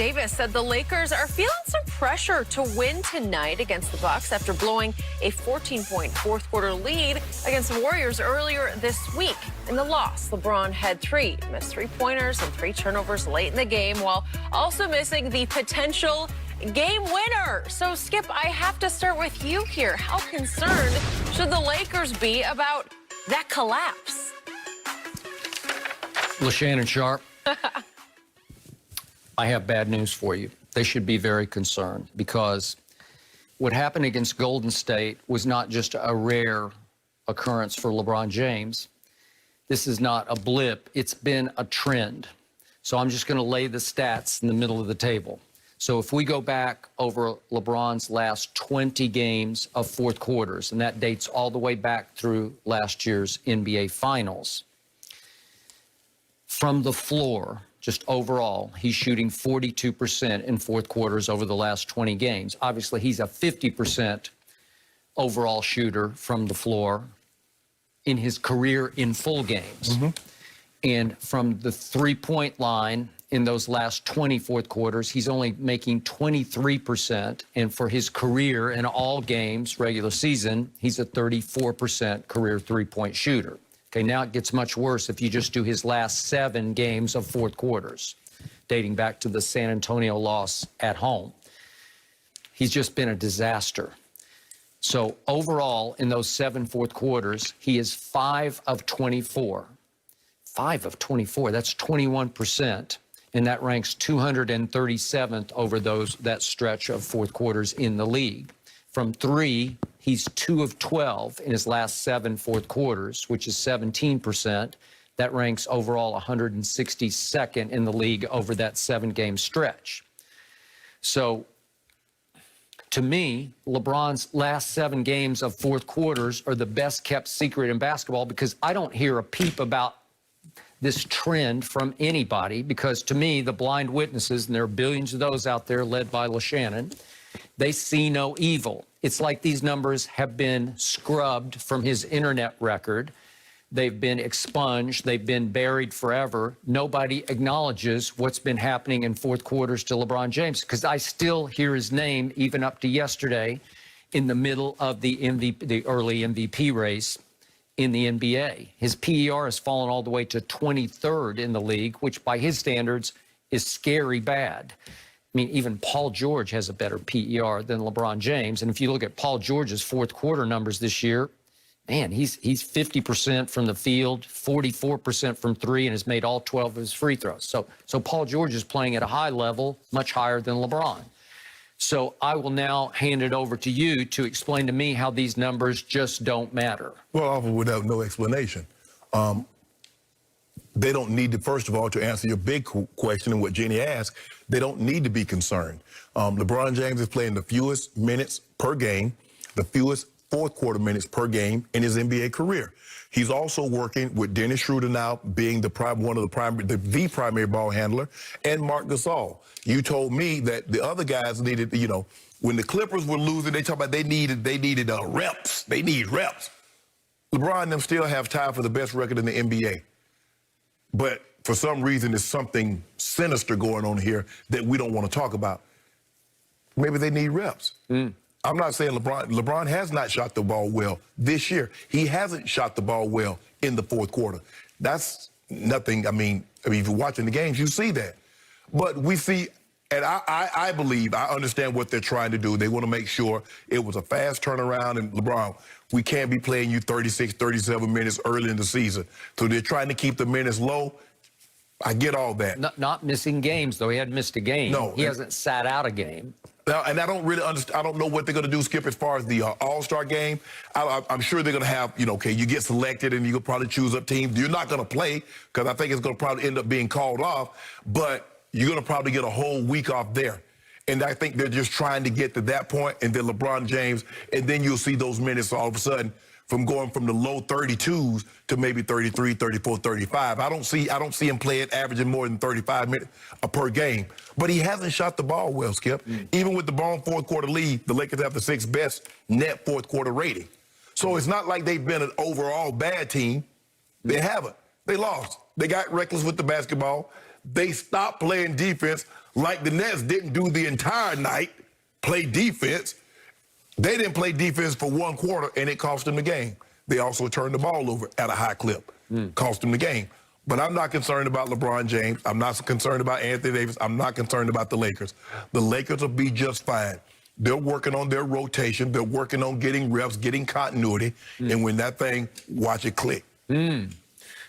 Davis said the Lakers are feeling some pressure to win tonight against the Bucks after blowing a 14-point fourth-quarter lead against the Warriors earlier this week. In the loss, LeBron had three missed three-pointers and 3 turnovers late in the game, while also missing the potential game winner. So, Skip, I have to start with you here. How concerned should the Lakers be about that collapse? Shannon Sharp. I have bad news for you. They should be very concerned, because what happened against Golden State was not just a rare occurrence for LeBron James. This is not a blip. It's been a trend. So I'm just going to lay the stats in the middle of the table. So if we go back over LeBron's last 20 games of fourth quarters, and that dates all the way back through last year's NBA Finals, from the floor, just overall, he's shooting 42% in fourth quarters over the last 20 games. Obviously, he's a 50% overall shooter from the floor in his career in full games. And from the three-point line in those last 20 fourth quarters, he's only making 23%. And for his career in all games, regular season, he's a 34% career three-point shooter. Okay, now it gets much worse if you just do his last 7 games of fourth quarters, dating back to the San Antonio loss at home. He's just been a disaster. So overall, in those 7 fourth quarters, he is 5 of 24. 5 of 24, that's 21%. And that ranks 237th over that stretch of fourth quarters in the league. From 3, he's 2 of 12 in his last 7 fourth quarters, which is 17%. That ranks overall 162nd in the league over that 7-game stretch. So, to me, LeBron's last 7 games of fourth quarters are the best kept secret in basketball, because I don't hear a peep about this trend from anybody, because to me, the blind witnesses, and there are billions of those out there led by Shannon, they see no evil. It's like these numbers have been scrubbed from his internet record. They've been expunged. They've been buried forever. Nobody acknowledges what's been happening in fourth quarters to LeBron James, because I still hear his name, even up to yesterday, in the middle of the early MVP race in the NBA. His PER has fallen all the way to 23rd in the league, which by his standards is scary bad. I mean, even Paul George has a better PER than LeBron James. And if you look at Paul George's fourth quarter numbers this year, man, he's 50% from the field, 44% from 3, and has made all 12 of his free throws. So Paul George is playing at a high level, much higher than LeBron. So I will now hand it over to you to explain to me how these numbers just don't matter. Well, without no explanation. They don't need to, first of all, to answer your big question and what Jenny asked, they don't need to be concerned. LeBron James is playing the fewest minutes per game, the fewest fourth quarter minutes per game in his NBA career. He's also working with Dennis Schroeder now being the primary ball handler, and Marc Gasol. You told me that the other guys needed, you know, when the Clippers were losing, they talk about they needed reps. They need reps. LeBron and them still have tied for the best record in the NBA. But for some reason, there's something sinister going on here that we don't want to talk about. Maybe they need reps. I'm not saying LeBron has not shot the ball well this year. He hasn't shot the ball well in the fourth quarter. That's nothing. I mean, if you're watching the games, you see that. But we see, and I believe, I understand what they're trying to do. They want to make sure it was a fast turnaround. And LeBron, we can't be playing you 36, 37 minutes early in the season. So they're trying to keep the minutes low. I get all that. Not missing games, though. He hadn't missed a game. No. He hasn't sat out a game. Now, and I don't really understand. I don't know what they're going to do, Skip, as far as the All-Star game. I'm sure they're going to have, you know, okay, you get selected and you'll probably choose up teams. You're not going to play, because I think it's going to probably end up being called off, but you're going to probably get a whole week off there. And I think they're just trying to get to that point, and then LeBron James, and then you'll see those minutes all of a sudden from going from the low 32s to maybe 33, 34, 35. I don't see him playing averaging more than 35 minutes per game. But he hasn't shot the ball well, Skip. Even with the ball fourth quarter lead, the Lakers have the 6th best net fourth quarter rating. So it's not like they've been an overall bad team. They haven't. They lost. They got reckless with the basketball. they stopped playing defense like the Nets didn't do the entire night, play defense. They didn't play defense for one quarter, and it cost them the game. They also turned the ball over at a high clip, cost them the game. But I'm not concerned about LeBron James. I'm not concerned about Anthony Davis. I'm not concerned about the Lakers. The Lakers will be just fine. They're working on their rotation. They're working on getting reps, getting continuity. And when that thing, watch it click.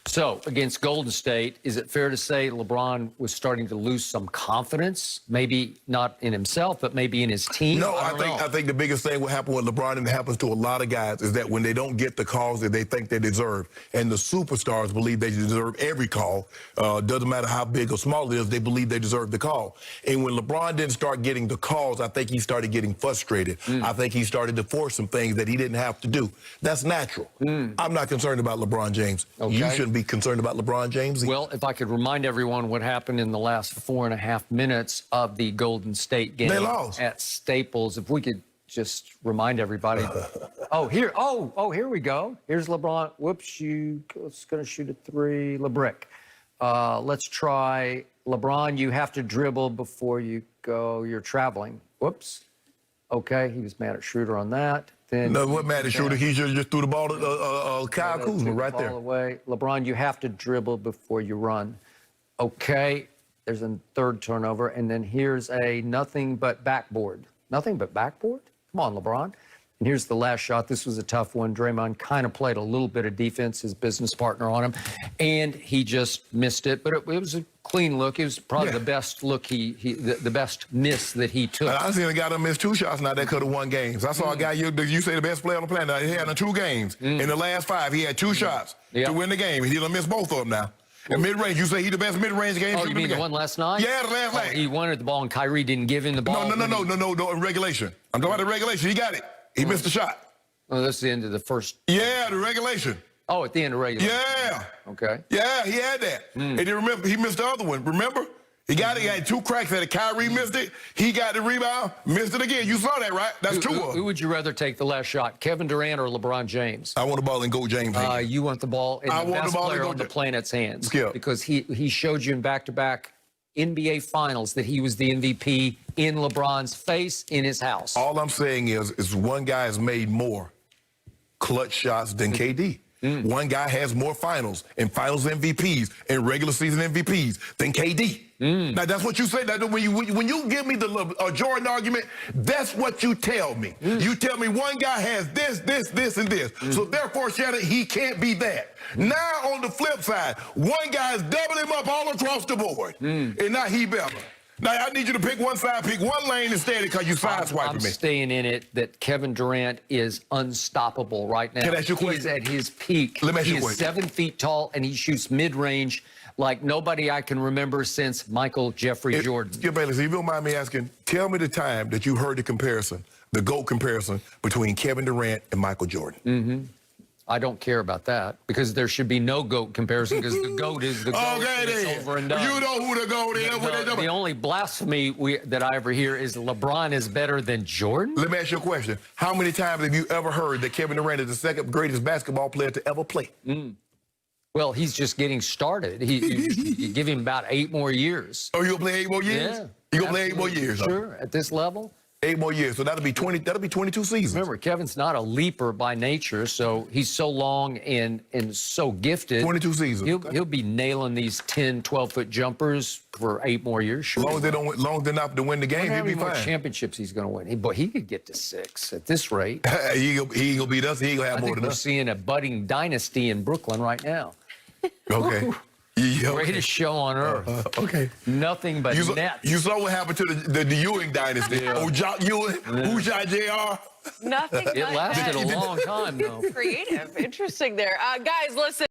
So, against Golden State, is it fair to say LeBron was starting to lose some confidence? Maybe not in himself, but maybe in his team? No, I think the biggest thing what happened with LeBron, and it happens to a lot of guys, is that when they don't get the calls that they think they deserve, and the superstars believe they deserve every call, doesn't matter how big or small it is, they believe they deserve the call. And when LeBron didn't start getting the calls, I think he started getting frustrated. I think he started to force some things that he didn't have to do. That's natural. I'm not concerned about LeBron James. Okay. You shouldn't be concerned about LeBron James. Well, if I could remind everyone what happened in the last 4.5 minutes of the Golden State game. They lost at Staples. If we could just remind everybody. Here we go. Here's LeBron. Whoops, it's going to shoot a three. LeBrick. Let's try LeBron. You have to dribble before you go. You're traveling. Whoops. Okay, he was mad at Schroeder on that. Then no, what mad at Schroeder? He just threw the ball to Kyle Kuzma right there. Away. LeBron, you have to dribble before you run. Okay, there's a third turnover, and then here's a nothing but backboard. Nothing but backboard? Come on, LeBron. And here's the last shot. This was a tough one. Draymond kind of played a little bit of defense, his business partner on him, and he just missed it. But it was a clean look. It was probably the best look the best miss that he took. I seen a guy that missed 2 shots now that could have won games. I saw a guy, you say the best player on the planet, he had 2 games. In the last 5, he had 2 shots to win the game. He done missed both of them now. And mid-range, you say he the best mid-range game shooter you mean the one last night? Yeah, the last night. He wanted the ball and Kyrie didn't give him the ball? No, in regulation. I'm talking about the regulation. He got it. He missed the shot. Oh, that's the end of the first. Yeah, the regulation. Oh, at the end of regulation. Yeah. Okay. Yeah, he had that. And then remember, he missed the other one. Remember? He got it. He had 2 cracks at it. Kyrie missed it. He got the rebound, missed it again. You saw that, right? That's 2 of them. Who would you rather take the last shot, Kevin Durant or LeBron James? I want the ball in Go James' hands. You want the ball in the best player on the planet's hands. Skip. Because he showed you in back-to-back NBA Finals that he was the MVP in LeBron's face in his house. All I'm saying is one guy has made more clutch shots than KD. One guy has more finals and finals MVPs and regular season MVPs than KD. Now, that's what you say. That when you give me the Jordan argument, that's what you tell me. You tell me one guy has this, and this. So therefore, Shannon, he can't be that. Now, on the flip side, one guy is doubling him up all across the board. And now he better. Now, I need you to pick one side, pick one lane instead because you sideswiping me. I'm staying in it that Kevin Durant is unstoppable right now. Can I ask you a question? He's at his peak. Let me ask you a He is question. 7 feet tall, and he shoots mid-range like nobody I can remember since Michael Jeffrey Jordan. Skip Bayless, if you don't mind me asking, tell me the time that you heard the comparison, the GOAT comparison between Kevin Durant and Michael Jordan. I don't care about that because there should be no GOAT comparison because the GOAT is the GOAT. Okay, It's over and done. You know who the GOAT is. The only blasphemy that I ever hear is LeBron is better than Jordan. Let me ask you a question. How many times have you ever heard that Kevin Durant is the second greatest basketball player to ever play? Well, he's just getting started. You give him about 8 more years. Oh, you gonna play 8 more years? Yeah. You gonna play 8 more years? Sure, at this level. 8 more years. So that'll be 22 seasons. Remember, Kevin's not a leaper by nature, so he's so long and so gifted. 22 seasons. He'll be nailing these 10, 12-foot jumpers for 8 more years. Sure. As long as they're not to win the game, he'll be How many more fine. championships he's going to win? He could get to 6 at this rate. he ain't gonna beat us. He ain't gonna have I more think than we're us. seeing a budding dynasty in Brooklyn right now. Okay. Yeah, okay. Greatest show on earth. Okay. Nothing but nets. You saw what happened to the Ewing dynasty. Jock Ewing, Uja Jr. Nothing. It lasted a long time, though. Creative. Interesting there. Guys, listen.